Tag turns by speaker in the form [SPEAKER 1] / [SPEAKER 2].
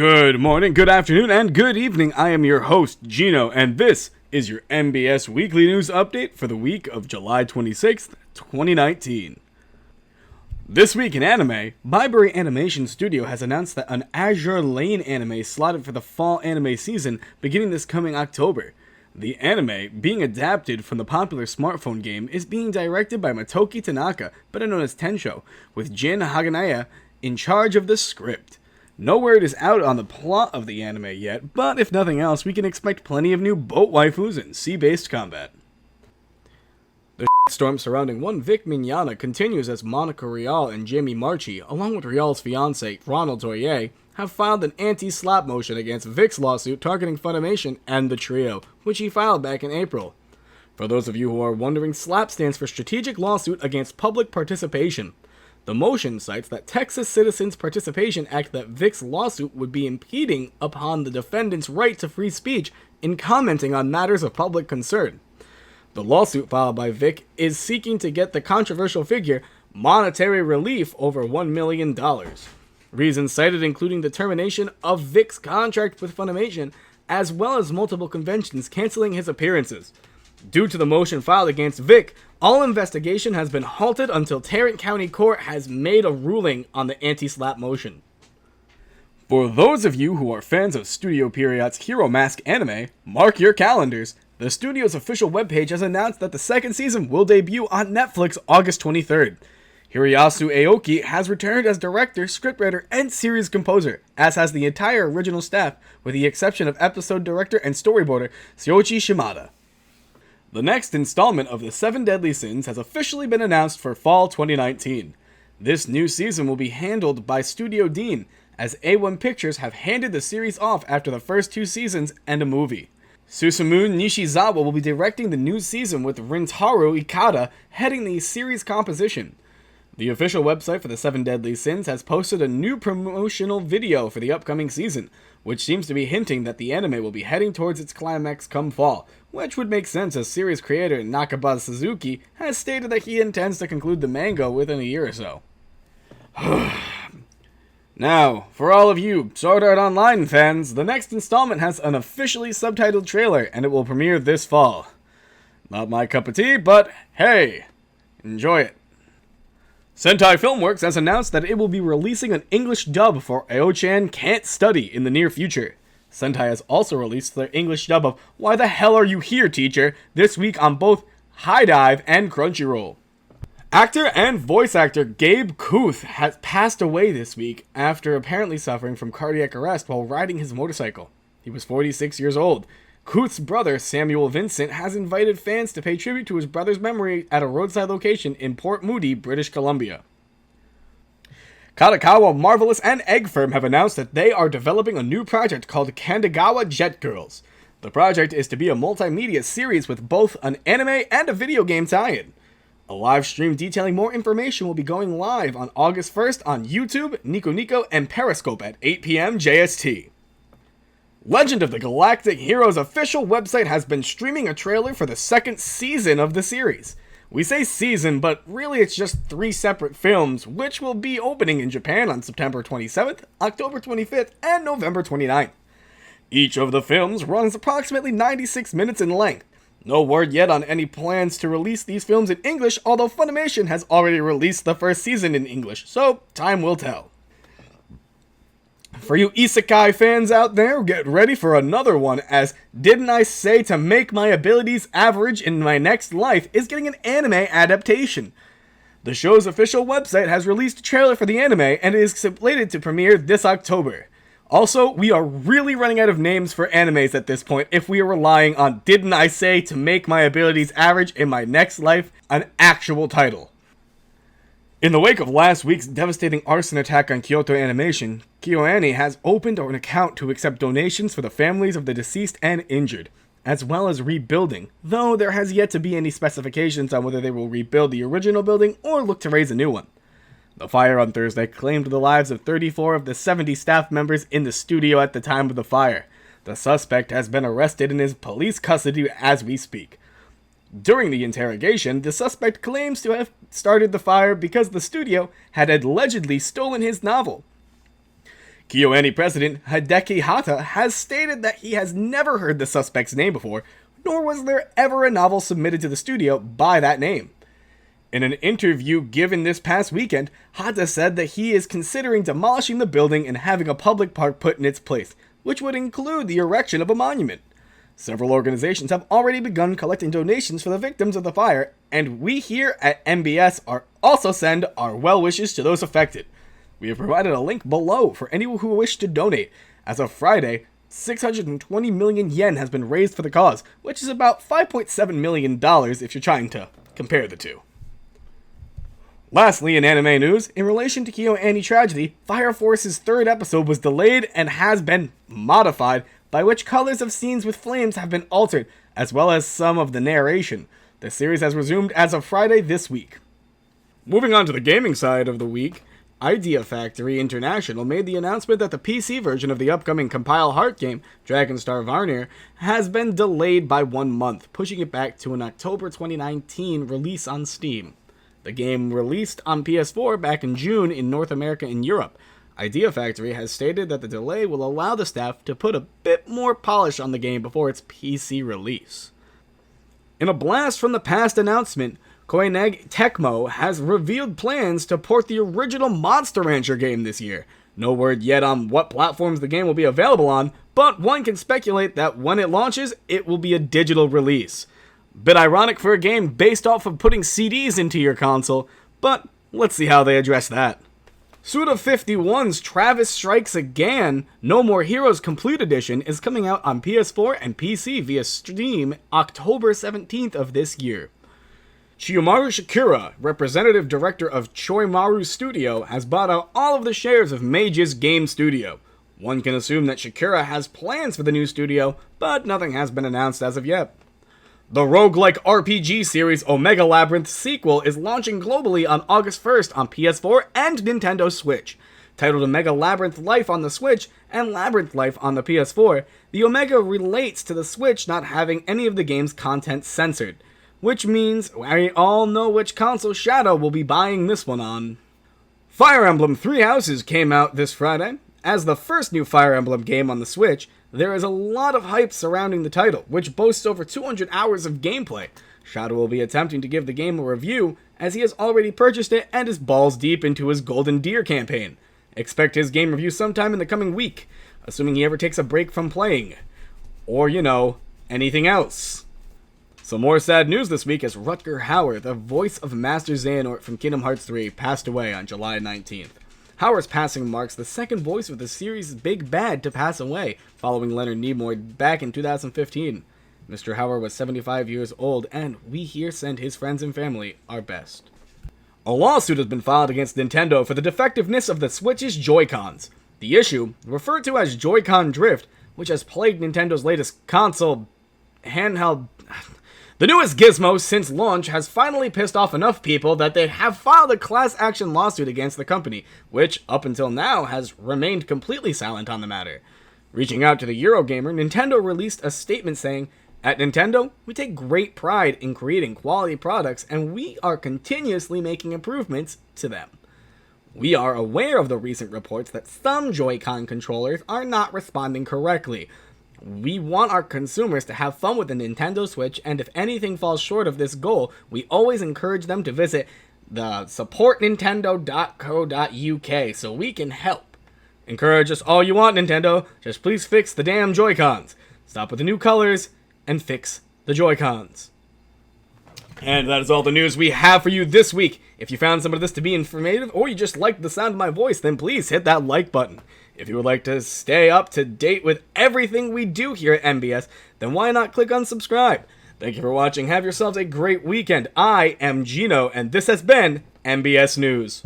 [SPEAKER 1] Good morning, good afternoon, and good evening. I am your host, Gino, and this is your NBS Weekly News Update for the week of July 26th, 2019. This week in anime, Byberry Animation Studio has announced that an Azure Lane anime is slotted for the fall anime season beginning this coming October. The anime, being adapted from the popular smartphone game, is being directed by Motoki Tanaka, better known as Tensho, with Jin Haganaya in charge of the script. No word is out on the plot of the anime yet, but if nothing else, we can expect plenty of new boat waifus and sea-based combat. The storm surrounding one Vic Mignogna continues as Monica Rial and Jamie Marchi, along with Rial's fiancé, Ronald Toye, have filed an anti-slap motion against Vic's lawsuit targeting Funimation and the trio, which he filed back in April. For those of you who are wondering, SLAP stands for Strategic Lawsuit Against Public Participation. The motion cites that Texas Citizens Participation Act that Vic's lawsuit would be impeding upon the defendant's right to free speech in commenting on matters of public concern. The lawsuit filed by Vic is seeking to get the controversial figure monetary relief over $1 million. Reasons cited including the termination of Vic's contract with Funimation, as well as multiple conventions canceling his appearances. Due to the motion filed against Vic, all investigation has been halted until Tarrant County Court has made a ruling on the anti-slap motion. For those of you who are fans of Studio Period's Hero Mask anime, mark your calendars. The studio's official webpage has announced that the second season will debut on Netflix August 23rd. Hiroyasu Aoki has returned as director, scriptwriter, and series composer, as has the entire original staff, with the exception of episode director and storyboarder Shoichi Shimada. The next installment of the 7 Deadly Sins has officially been announced for fall 2019. This new season will be handled by Studio Dean, as A1 Pictures have handed the series off after the first 2 seasons and a movie. Susumu Nishizawa will be directing the new season with Rintaro Ikada heading the series composition. The official website for the 7 Deadly Sins has posted a new promotional video for the upcoming season, which seems to be hinting that the anime will be heading towards its climax come fall, which would make sense as series creator Nakaba Suzuki has stated that he intends to conclude the manga within a year or so. Now, for all of you Sword Art Online fans, the next installment has an officially subtitled trailer, and it will premiere this fall. Not my cup of tea, but hey, enjoy it. Sentai Filmworks has announced that it will be releasing an English dub for Ao-chan Can't Study in the near future. Sentai has also released their English dub of Why the Hell Are You Here, Teacher? This week on both High Dive and Crunchyroll. Actor and voice actor Gabe Kuth has passed away this week after apparently suffering from cardiac arrest while riding his motorcycle. He was 46 years old. Kuth's brother, Samuel Vincent, has invited fans to pay tribute to his brother's memory at a roadside location in Port Moody, British Columbia. Kadokawa, Marvelous, and Egg Firm have announced that they are developing a new project called Kandegawa Jet Girls. The project is to be a multimedia series with both an anime and a video game tie-in. A live stream detailing more information will be going live on August 1st on YouTube, Nico Nico, and Periscope at 8 p.m. JST. Legend of the Galactic Heroes official website has been streaming a trailer for the second season of the series. We say season, but really it's just 3 separate films, which will be opening in Japan on September 27th, October 25th, and November 29th. Each of the films runs approximately 96 minutes in length. No word yet on any plans to release these films in English, although Funimation has already released the first season in English, so time will tell. For you isekai fans out there, get ready for another one, as Didn't I Say to Make My Abilities Average in My Next Life is getting an anime adaptation. The show's official website has released a trailer for the anime and is slated to premiere this October. Also, we are really running out of names for animes at this point if we are relying on Didn't I Say to Make My Abilities Average in My Next Life an actual title. In the wake of last week's devastating arson attack on Kyoto Animation, KyoAni has opened an account to accept donations for the families of the deceased and injured, as well as rebuilding, though there has yet to be any specifications on whether they will rebuild the original building or look to raise a new one. The fire on Thursday claimed the lives of 34 of the 70 staff members in the studio at the time of the fire. The suspect has been arrested and is in police custody as we speak. During the interrogation, the suspect claims to have started the fire because the studio had allegedly stolen his novel. KyoAni president Hideki Hata has stated that he has never heard the suspect's name before, nor was there ever a novel submitted to the studio by that name. In an interview given this past weekend, Hata said that he is considering demolishing the building and having a public park put in its place, which would include the erection of a monument. Several organizations have already begun collecting donations for the victims of the fire, and we here at NBS are also send our well wishes to those affected. We have provided a link below for anyone who wish to donate. As of Friday, 620 million yen has been raised for the cause, which is about $5.7 million if you're trying to compare the two. Lastly, in anime news, in relation to KyoAni tragedy, Fire Force's third episode was delayed and has been modified, by which colors of scenes with flames have been altered, as well as some of the narration. The series has resumed as of Friday this week. Moving on to the gaming side of the week, Idea Factory International made the announcement that the PC version of the upcoming Compile Heart game, Dragonstar Varnir, has been delayed by 1 month, pushing it back to an October 2019 release on Steam. The game released on PS4 back in June in North America and Europe. Idea Factory has stated that the delay will allow the staff to put a bit more polish on the game before its PC release. In a blast from the past announcement, Koei Tecmo has revealed plans to port the original Monster Rancher game this year. No word yet on what platforms the game will be available on, but one can speculate that when it launches, it will be a digital release. Bit ironic for a game based off of putting CDs into your console, but let's see how they address that. Suda51's Travis Strikes Again, No More Heroes Complete Edition is coming out on PS4 and PC via Steam October 17th of this year. Chiyomaru Shakura, representative director of Choimaru Studio, has bought out all of the shares of Mage's game studio. One can assume that Shakura has plans for the new studio, but nothing has been announced as of yet. The roguelike RPG series Omega Labyrinth sequel is launching globally on August 1st on PS4 and Nintendo Switch. Titled Omega Labyrinth Life on the Switch and Labyrinth Life on the PS4, the Omega relates to the Switch not having any of the game's content censored, which means we all know which console Shadow will be buying this one on. Fire Emblem Three Houses came out this Friday. As the first new Fire Emblem game on the Switch, there is a lot of hype surrounding the title, which boasts over 200 hours of gameplay. Shadow will be attempting to give the game a review, as he has already purchased it and is balls deep into his Golden Deer campaign. Expect his game review sometime in the coming week, assuming he ever takes a break from playing. Or, anything else. Some more sad news this week as Rutger Hauer, the voice of Master Xehanort from Kingdom Hearts 3, passed away on July 19th. Hauer's passing marks the second voice of the series' Big Bad to pass away, following Leonard Nimoy back in 2015. Mr. Hauer was 75 years old, and we here send his friends and family our best. A lawsuit has been filed against Nintendo for the defectiveness of the Switch's Joy-Cons. The issue, referred to as Joy-Con Drift, which has plagued Nintendo's latest console handheld... The newest gizmo since launch has finally pissed off enough people that they have filed a class action lawsuit against the company, which, up until now, has remained completely silent on the matter. Reaching out to the Eurogamer, Nintendo released a statement saying, "At Nintendo, we take great pride in creating quality products, and we are continuously making improvements to them. We are aware of the recent reports that some Joy-Con controllers are not responding correctly. We want our consumers to have fun with the Nintendo Switch, and if anything falls short of this goal, we always encourage them to visit the supportnintendo.co.uk so we can help. Encourage us all you want, Nintendo, just please fix the damn Joy-Cons. Stop with the new colors, and fix the Joy-Cons." And that is all the news we have for you this week. If you found some of this to be informative, or you just liked the sound of my voice, then please hit that like button. If you would like to stay up to date with everything we do here at NBS, then why not click on subscribe? Thank you for watching. Have yourselves a great weekend. I am Gino, and this has been NBS News.